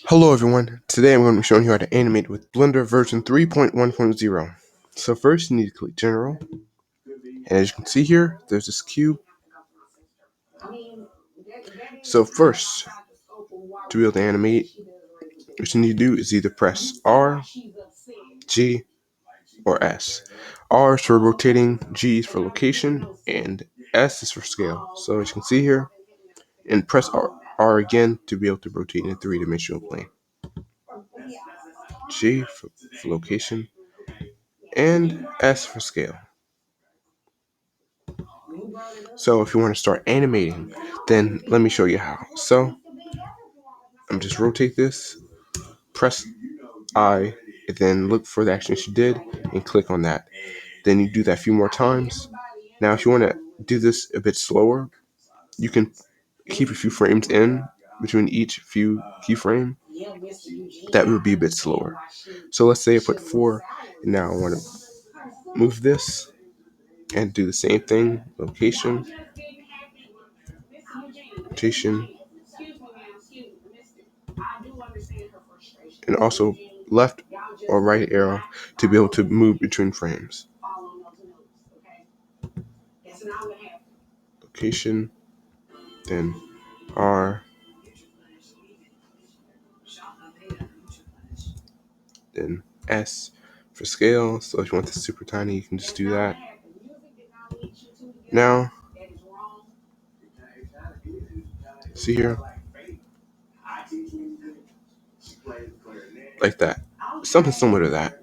Hello everyone, today I'm going to be showing you how to animate with Blender version 3.1.0. So first you need to click General, and as you can see here, there's this cube. So first, to be able to animate, what you need to do is either press R, G, or S. R is for rotating, G is for location, and S is for scale. So as you can see here, and press R again to be able to rotate in a three-dimensional plane. G for location, and S for scale. So if you want to start animating, then let me show you how. So I'm just rotate this, press I, and then look for the action that you did and click on that. Then you do that a few more times. Now if you want to do this a bit slower, you can keep a few frames in between each few keyframe. That would be a bit slower. So let's say I put 4, and now I want to move this and do the same thing. Location, rotation, and also left or right arrow to be able to move between frames. Location, then R, then S for scale. So if you want this super tiny, you can just do that. Now, see here, like that, something similar to that.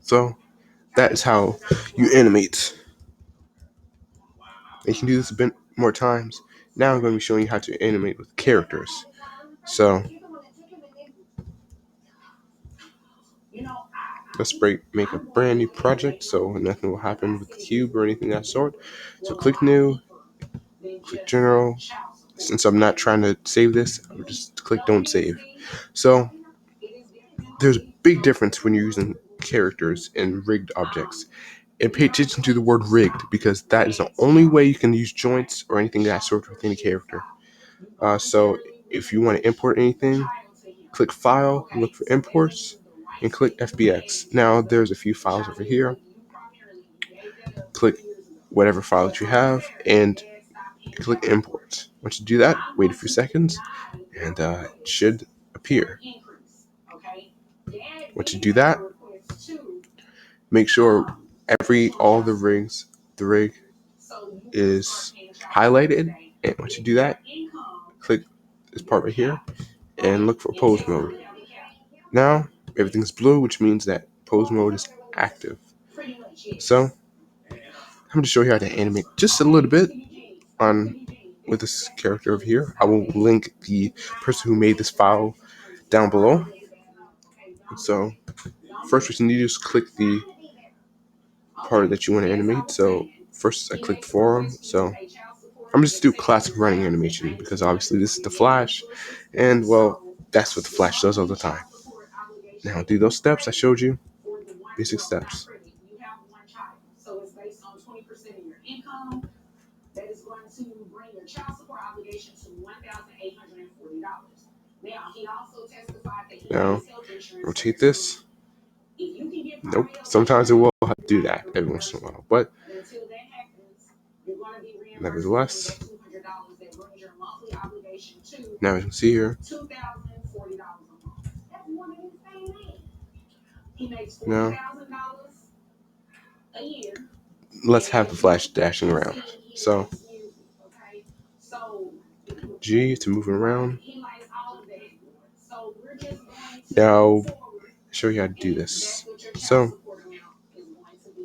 So that is how you animate. You can do this a bit more times. Now I'm going to be showing you how to animate with characters. So let's make a brand new project so nothing will happen with the cube or anything of that sort. So click new, click general. Since I'm not trying to save this, I'll just click don't save. So there's a big difference when you're using characters and rigged objects. And pay attention to the word rigged, because that is the only way you can use joints or anything of that sort with any character. So if you want to import anything, click File, look for Imports, and click FBX. Now there's a few files over here. Click whatever file that you have and click Import. Once you do that, wait a few seconds, and it should appear. Once you do that, make sure all the rig is highlighted, and once you do that, click this part right here and look for pose mode. Now everything's blue, which means that pose mode is active. So I'm going to show you how to animate just a little bit on with this character over here. I will link the person who made this file down below. So first what you need to do is click the part that you want to animate. So first I clicked forearm. So I'm just do classic running animation because obviously this is the Flash, and well, that's what the Flash does all the time. Now do those steps I showed you, basic steps. Now rotate this. Nope. Sometimes it will have to do that every once in a while, but nevertheless, now you can see here. Now, let's have the Flash dashing around. So, G to move it around. Now, show you how to do this. So,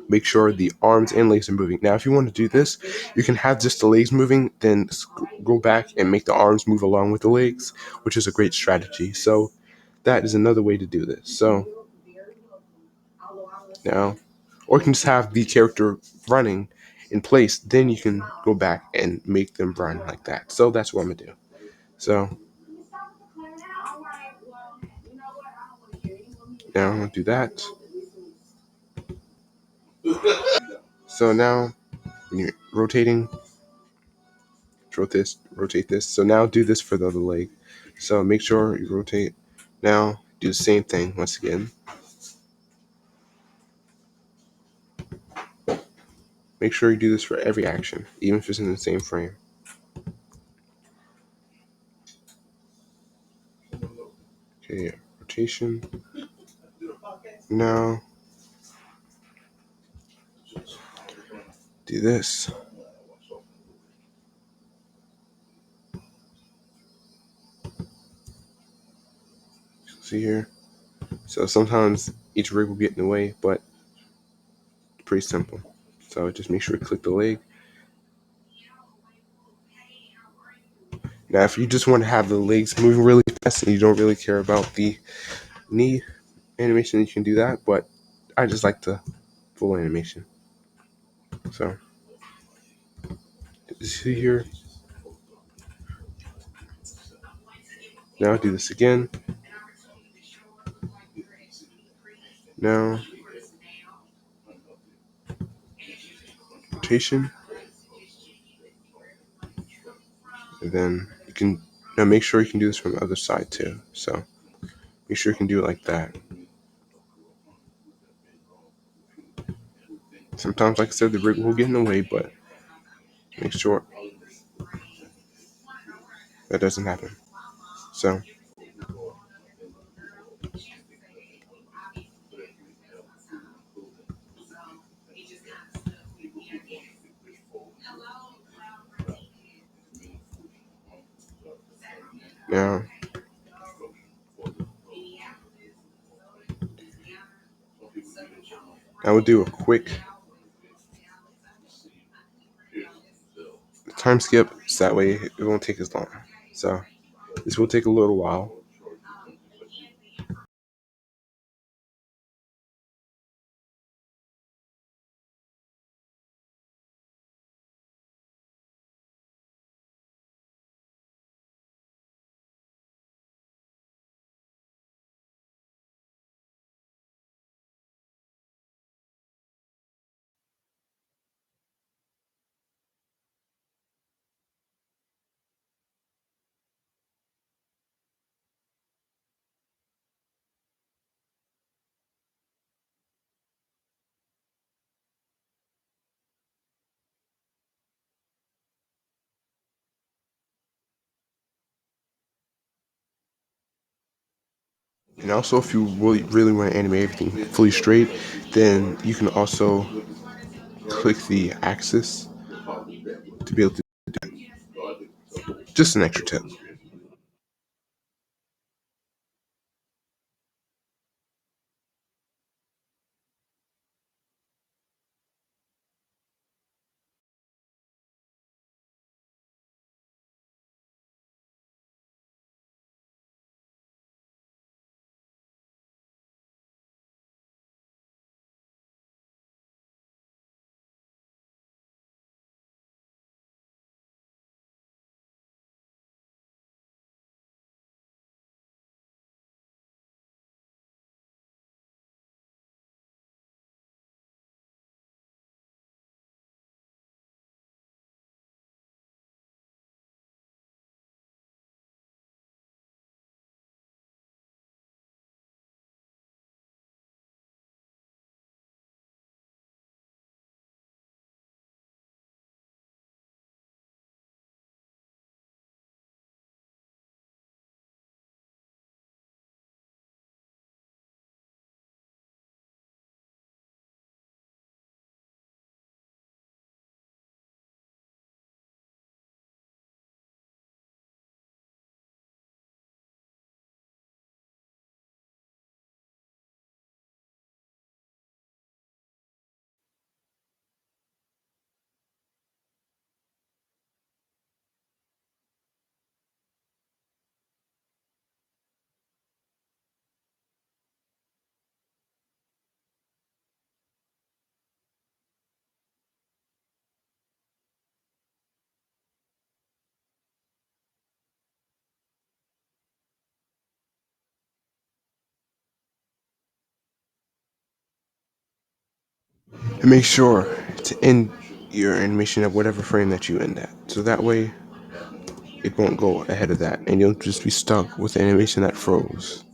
make sure the arms and legs are moving. Now, if you want to do this, you can have just the legs moving, then go back and make the arms move along with the legs, which is a great strategy. So, that is another way to do this. So, now, or you can just have the character running in place, then you can go back and make them run like that. So that's what I'm gonna do. So now I'm gonna do that. So now when you're rotating, rotate this. So now do this for the other leg. So make sure you rotate. Now do the same thing once again. Make sure you do this for every action, even if it's in the same frame. Okay, rotation. Now do this. See here? So sometimes each rig will get in the way, but it's pretty simple. So just make sure you click the leg. Now, if you just want to have the legs moving really fast and you don't really care about the knee animation, you can do that. But I just like the full animation. So see here. Now do this again. Now rotation, and then you can now make sure you can do this from the other side too. So make sure you can do it like that. Sometimes, like I said, the rig will get in the way, but make sure that doesn't happen. So now I will do a quick time skip so that way it won't take as long. So this will take a little while. And also, if you really want to animate everything fully straight, then you can also click the axis to be able to just an extra tip. And make sure to end your animation at whatever frame that you end at. So that way it won't go ahead of that, and you'll just be stuck with the animation that froze.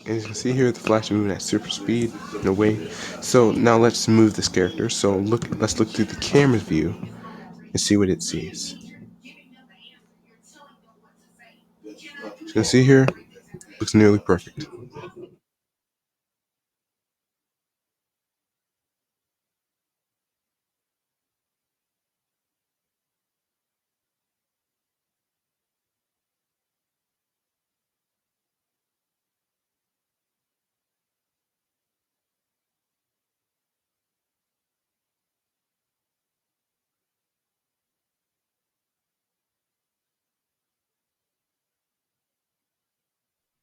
And you can see here the flash moving at super speed in a way. So now let's move this character. So let's look through the camera's view and see what it sees. You can see here, looks nearly perfect.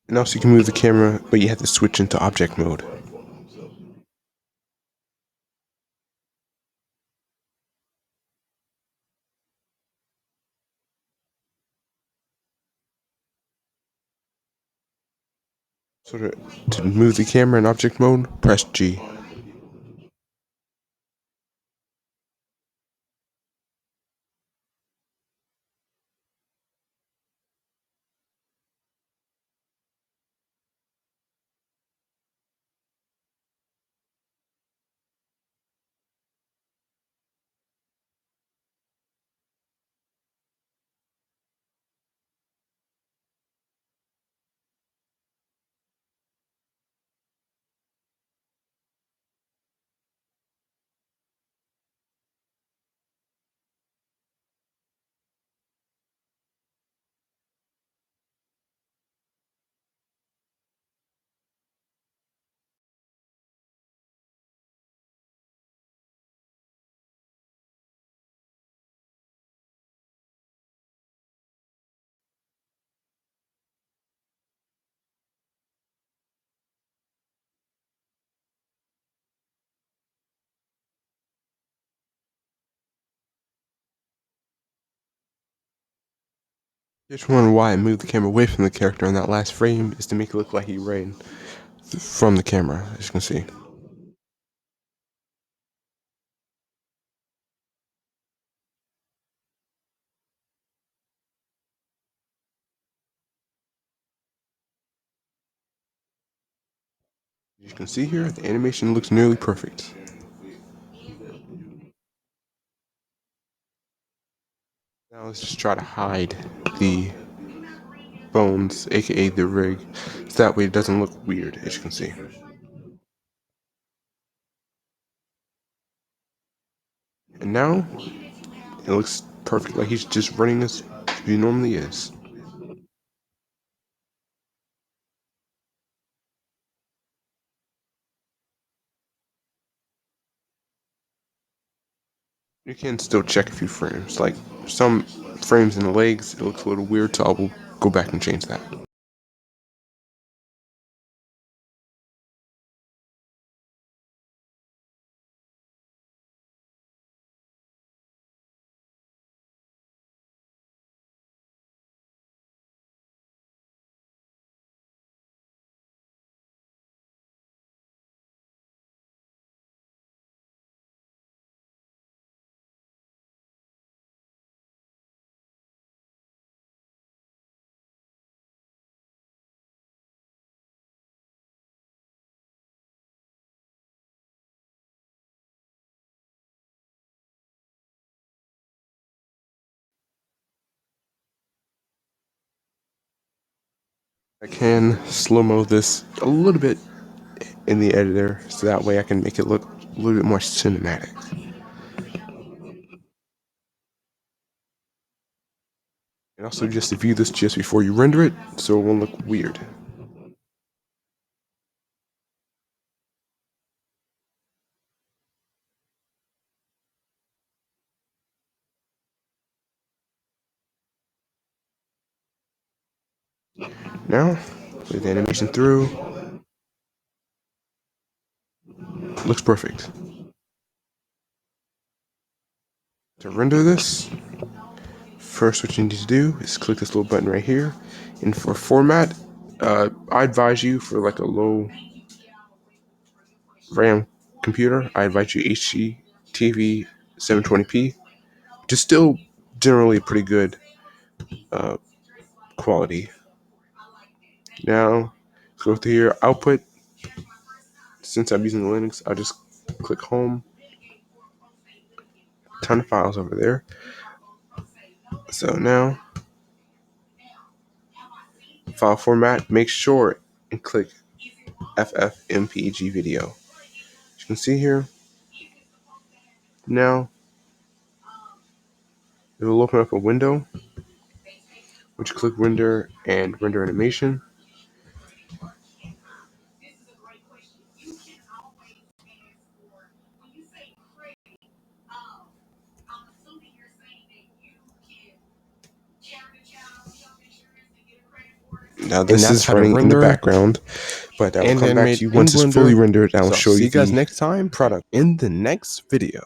And also you can move the camera, but you have to switch into object mode. So to move the camera in object mode, press G. Just wondering why I moved the camera away from the character in that last frame is to make it look like he ran from the camera, as you can see. As you can see here, the animation looks nearly perfect. Now let's just try to hide the bones, aka the rig, so that way it doesn't look weird, as you can see. And now, it looks perfect, like he's just running as he normally is. You can still check a few frames, like some frames in the legs, it looks a little weird, so I will go back and change that. I can slow-mo this a little bit in the editor, so that way I can make it look a little bit more cinematic. And also just to view this just before you render it, so it won't look weird. Now, with the animation through, looks perfect. To render this, first what you need to do is click this little button right here. And for format, I advise you for like a low RAM computer, I advise you HGTV 720p, which is still generally pretty good quality. Now, let's go through here, output. Since I'm using Linux, I'll just click home. Ton of files over there. So now, file format, make sure and click FFmpeg video. As you can see here, now it will open up a window, which click render and render animation. Now this is running in the background, but I will come back to you once it's fully rendered and I will show you the next time product in the next video.